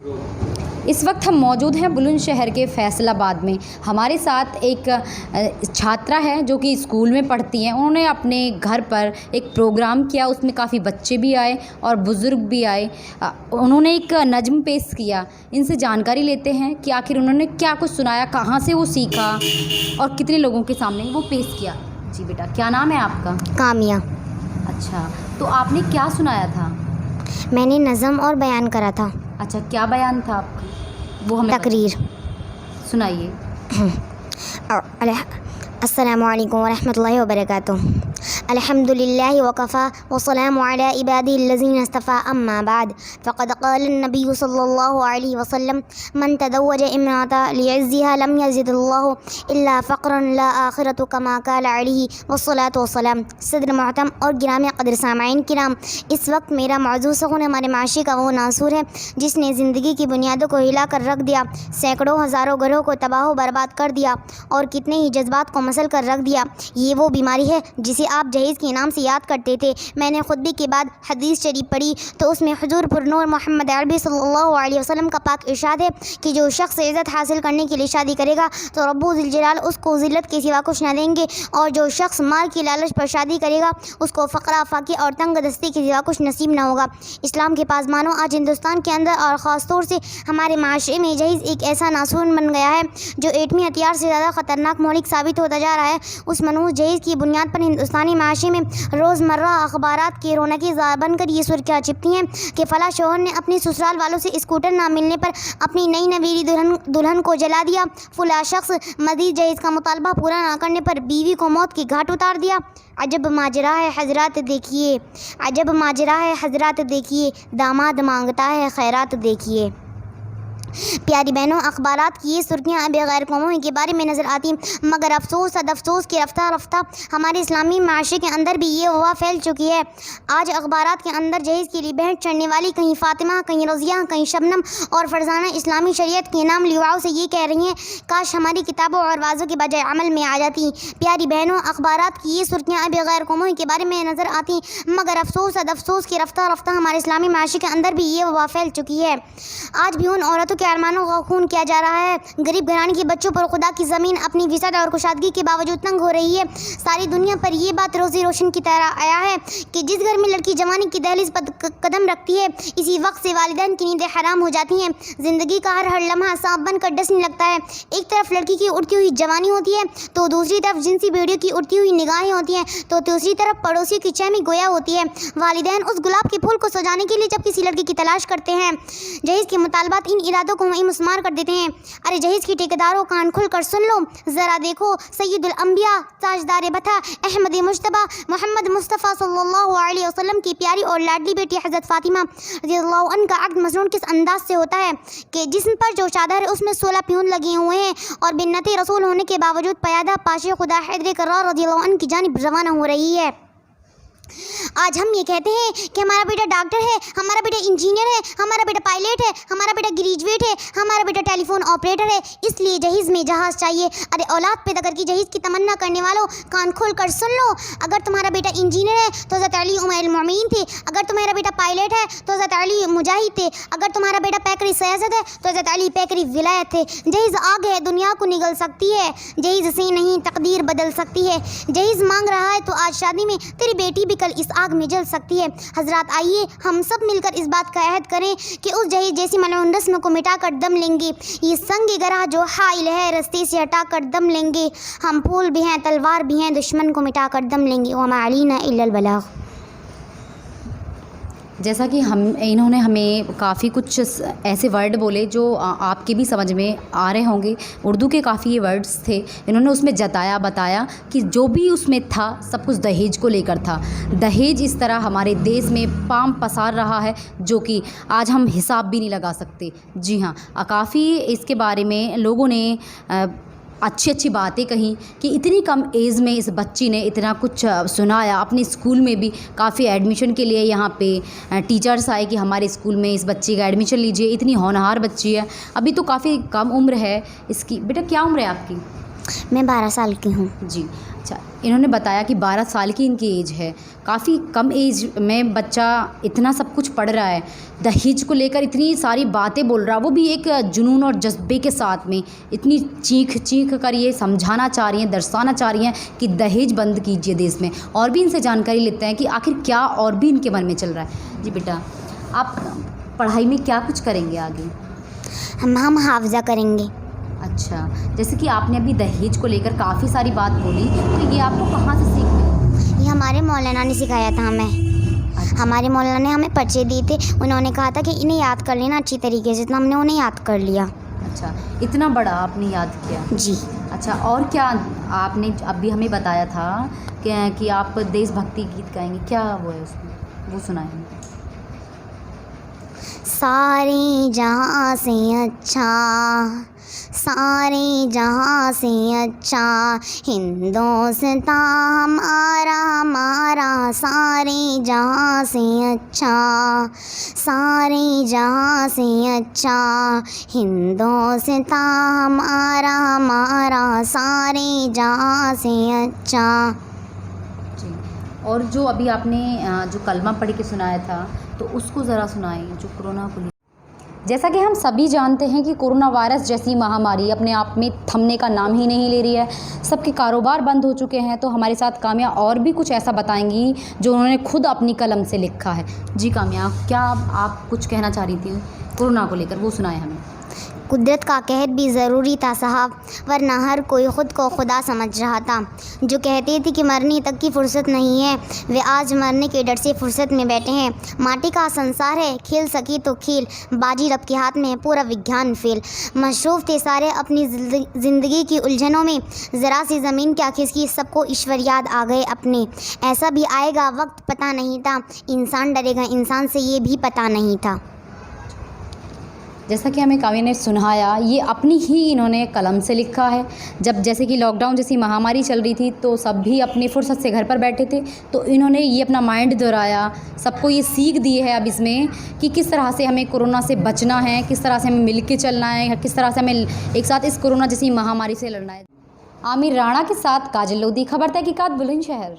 इस वक्त हम मौजूद हैं बुलंदशहर के फैसलाबाद में। हमारे साथ एक छात्रा है जो कि स्कूल में पढ़ती हैं। उन्होंने अपने घर पर एक प्रोग्राम किया, उसमें काफ़ी बच्चे भी आए और बुज़ुर्ग भी आए। उन्होंने एक नज़्म पेश किया। इनसे जानकारी लेते हैं कि आखिर उन्होंने क्या कुछ सुनाया, कहाँ से वो सीखा और कितने लोगों के सामने वो पेश किया। जी बेटा, क्या नाम है आपका? कामिया। अच्छा, तो आपने क्या सुनाया था? मैंने नज़म और बयान करा था। अच्छा, क्या बयान था आपका? वो हमें तकरीर सुनाइए। अस्सलामु अलैकुम वरहमतुल्लाहि वबरकातुहू। अल्हम्दुलिल्लाहि वकफ़ा वस्सलामु अला इबादिहिल्लज़ीना इस्तफ़ा अम्मा बाद फ़क़द क़ाल नबी सल्लल्लाहु अलैहि वसल्लम मन तज़व्वज इम्राअता लिइज़्ज़िहा लम यज़िदिल्लाहु इल्ला फ़क़रन ला आखिरतु कमा क़ाल अलैहि वस्सलातु वस्सलाम। सदर मोहतरम और गिरामी क़द्र सामाईन किराम, इस वक्त मेरा मौजूद सुकून हमारे माशरे का वो नासूर है जिसने ज़िंदगी की बुनियादों को हिला कर रख दिया, सैकड़ों हज़ारों घरों को तबाह बर्बाद कर दिया और कितने ही जज्बात को मसल कर रख दिया। ये वो बीमारी है जिसे आप जहेज़ के नाम से याद करते थे। मैंने खुतबे के बाद हदीस शरीफ पढ़ी तो उसमें हुजूर पुरनूर मोहम्मद अरबी सल्लल्लाहु अलैहि वसल्लम का पाक इरशाद है कि जो शख्स इज़्ज़त हासिल करने के लिए शादी करेगा तो रब्बुल जलाल उसको ज़िल्लत के सिवा कुछ न देंगे, और जो शख्स माल की लालच पर शादी करेगा उसको फ़क़रा फाक़े और तंग दस्ती के सिवा कुछ नसीब न होगा। इस्लाम के पासबानों, आज हिंदुस्तान के अंदर और ख़ास तौर से हमारे माशरे में जहेज़ एक ऐसा नासूर बन गया है जो एटमी हथियार से ज़्यादा ख़तरनाक मौलिक साबित होता जा रहा है। उस मनहूस जहेज़ की बुनियाद पर हिंदुस्तानी माशरे में रोज़मर्रा अखबारात की रौनकी बनकर ये सुर्खियाँ छिपती हैं कि फ़लाँ शौहर ने अपने ससुराल वालों से स्कूटर ना मिलने पर अपनी नई नवेली दुल्हन को जला दिया। फ़लाँ शख्स मज़ीद जहेज़ का मुतालबा पूरा ना करने पर बीवी को मौत की घाट उतार दिया। अजब माजरा है हजरात देखिए, अजब माजरा है हजरात देखिए, दामाद मांगता है खैरात देखिए। प्यारी बहनों, अखबारात की ये सुर्खियाँ अब गैर कौमों के बारे में नज़र आती, मगर अफसोस अफसोस की रफ्ता रफ्ता हमारे इस्लामी माशरे के अंदर भी ये वबा फैल चुकी है। आज अखबारात के अंदर जहेज़ के लिए भेंट चढ़ने वाली कहीं फ़ातिमा, कहीं रज़िया, कहीं शबनम और फ़रज़ाना इस्लामी शरीयत के नाम लिवाओं से ये कह रही हैं, काश हमारी किताबों और वाज़ों के बजाय अमल में आ जाती। प्यारी बहनों, अखबारात की ये सुर्खियाँ अब गैर कौमों के बारे में नज़र आती, मगर अफसोस अफसोस की रफ्ता रफ्ता हमारे इस्लामी माशरे के अंदर भी ये वबा फैल चुकी है। आज भी उन औरतों के अरमानों का खून किया जा रहा है। गरीब घराने के बच्चों पर खुदा की ज़मीन अपनी विसअत और कुशादगी के बावजूद तंग हो रही है। सारी दुनिया पर यह बात रोज़ी रोशन की तरह आया है कि जिस घर में लड़की जवानी की दहलीज पर कदम रखती है, इसी वक्त से वालिदैन की नींदें हराम हो जाती हैं। ज़िंदगी का हर लम्हा सांप बनकर डसने लगता है। एक तरफ लड़की की उड़ती हुई जवानी होती है तो दूसरी तरफ जिनसी बेड़ियों की उड़ती हुई निगाहें होती हैं, तो तीसरी तरफ पड़ोसियों की चहमी गोया होती है। वालिदैन उस गुलाब के फूल को सजाने के लिए जब किसी लड़की की तलाश करते हैं, जहेज़ के मुतालबात इन इरादों को मुस्मार कर देते हैं। अरे जहेज़ की ठेकेदारों, कान खुल कर सुन लो, ज़रा देखो सैयदुल अंबिया, ताजदार बता, अहमद मुज्तबा मोहम्मद मुस्तफ़ा सल्लल्लाहु अलैहि वसल्लम की प्यारी और लाडली बेटी हज़रत फ़ातिमा रज़ियल्लाहु अन्हा का अक़्द मसनून किस अंदाज से होता है कि जिस्म पर जो चादर है उसमें 16 प्यून लगे हुए हैं और बिन्नते रसूल होने के बावजूद पयादा पाशे खुदा हैदर कर्रार रज़ियल्लाहु अन्हु की जानिब रवाना हो रही है। आज हम ये कहते हैं कि हमारा बेटा डॉक्टर है, हमारा बेटा इंजीनियर है, हमारा बेटा पायलट है, हमारा बेटा ग्रेजुएट है, हमारा बेटा टेलीफोन ऑपरेटर है, इसलिए जहेज़ में जहाज़ चाहिए। अरे औलाद पैदा करके जहेज़ की तमन्ना करने वालों, कान खोल कर सुन लो। अगर तुम्हारा बेटा इंजीनियर है तो हज़रत अली उमरुल मोमिनीन थे, अगर तुम्हारा बेटा पायलट है तो हज़रत अली मुजाहिद थे, अगर तुम्हारा बेटा पैकरी सयासत है तो हज़रत अली पैकरी विलायत थे। जहेज़ आग है, दुनिया को निगल सकती है, जहेज़ से नहीं तकदीर बदल सकती है। जहेज़ मांग रहा है तो आज शादी में तेरी बेटी भी कल इस आग में जल सकती है। हजरात, आइए हम सब मिलकर इस बात का अहद करें कि उस जहेज़ जैसी मलऊन रस्म को मिटाकर दम लेंगे। ये संग गरा जो हाइल है रस्ते से हटाकर दम लेंगे। हम फूल भी हैं, तलवार भी हैं, दुश्मन को मिटाकर दम लेंगे। वमा अलैना इल्लल बलाग। जैसा कि इन्होंने हमें काफ़ी कुछ ऐसे वर्ड बोले जो आपके भी समझ में आ रहे होंगे। उर्दू के काफ़ी ये वर्ड्स थे। इन्होंने उसमें जताया बताया कि जो भी उसमें था सब कुछ दहेज को लेकर था। दहेज इस तरह हमारे देश में पाम पसार रहा है जो कि आज हम हिसाब भी नहीं लगा सकते। जी हाँ, काफ़ी इसके बारे में लोगों ने अच्छी अच्छी बातें कहीं कि इतनी कम एज में इस बच्ची ने इतना कुछ सुनाया। अपने स्कूल में भी काफ़ी एडमिशन के लिए यहाँ पे टीचर्स आए कि हमारे स्कूल में इस बच्ची का एडमिशन लीजिए। इतनी होनहार बच्ची है, अभी तो काफ़ी कम उम्र है इसकी। बेटा क्या उम्र है आपकी? मैं 12 साल की हूँ। जी, अच्छा, इन्होंने बताया कि 12 साल की इनकी एज है, काफ़ी कम एज में बच्चा इतना सब कुछ पढ़ रहा है, दहेज को लेकर इतनी सारी बातें बोल रहा है, वो भी एक जुनून और जज्बे के साथ में इतनी चीख चीख कर ये समझाना चाह रही हैं, दर्शाना चाह रही हैं कि दहेज बंद कीजिए देश में। और भी इनसे जानकारी लेते हैं कि आखिर क्या और भी इनके मन में चल रहा है। जी बेटा, आप पढ़ाई में क्या कुछ करेंगे आगे? हम हाफ़िज़ा करेंगे। अच्छा, जैसे कि आपने अभी दहेज को लेकर काफ़ी सारी बात बोली, तो ये आपको कहाँ से सीख मिली? ये हमारे मौलाना ने सिखाया था हमें। अच्छा। हमारे मौलाना ने हमें पर्चे दिए थे, उन्होंने कहा था कि इन्हें याद कर लेना अच्छी तरीके से, तो हमने उन्हें याद कर लिया। अच्छा, इतना बड़ा आपने याद किया। जी। अच्छा, और क्या आपने अभी हमें बताया था कि आप देशभक्ति गीत गाएंगे, क्या वो है उसमें, वो सुनाएं हमें। सारे जहाँ से अच्छा, सारे जहाँ से अच्छा हिंदुस्तान हमारा हमारा, सारे जहाँ से अच्छा, सारे जहाँ से अच्छा हिंदुस्तान हमारा हमारा, सारे जहाँ से अच्छा। जी, और जो अभी आपने जो कलमा पढ़ के सुनाया था, तो उसको ज़रा सुनाएं, जो कोरोना को। जैसा कि हम सभी जानते हैं कि कोरोना वायरस जैसी महामारी अपने आप में थमने का नाम ही नहीं ले रही है, सबके कारोबार बंद हो चुके हैं। तो हमारे साथ काम्या और भी कुछ ऐसा बताएंगी जो उन्होंने खुद अपनी कलम से लिखा है। जी काम्या, क्या आप कुछ कहना चाह रही थी कोरोना को लेकर, वो सुनाए हमें। कुदरत का कहर भी ज़रूरी था साहब, वरना हर कोई ख़ुद को खुदा समझ रहा था। जो कहते थे कि मरने तक की फ़ुर्सत नहीं है, वे आज मरने के डर से फ़ुर्सत में बैठे हैं। माटी का संसार है, खेल सकी तो खेल, बाजी रब के हाथ में है, पूरा विज्ञान फेल। मशरूफ़ थे सारे अपनी ज़िंदगी की उलझनों में, ज़रा सी ज़मीन क्या खिसकी, सबको ईश्वर याद आ गए अपने। ऐसा भी आएगा वक्त पता नहीं था, इंसान डरेगा इंसान से ये भी पता नहीं था। जैसा कि हमें काव्या ने सुनाया, ये अपनी ही इन्होंने कलम से लिखा है। जब जैसे कि लॉकडाउन जैसी महामारी चल रही थी, तो सब भी अपनी फुर्सत से घर पर बैठे थे, तो इन्होंने ये अपना माइंड दोहराया, सबको ये सीख दी है अब इसमें कि किस तरह से हमें कोरोना से बचना है, किस तरह से हमें मिल के चलना है, किस तरह से हमें एक साथ इस कोरोना जैसी महामारी से लड़ना है। आमिर राणा के साथ काजल लोधी, खबर तहकीकात बुलंदशहर।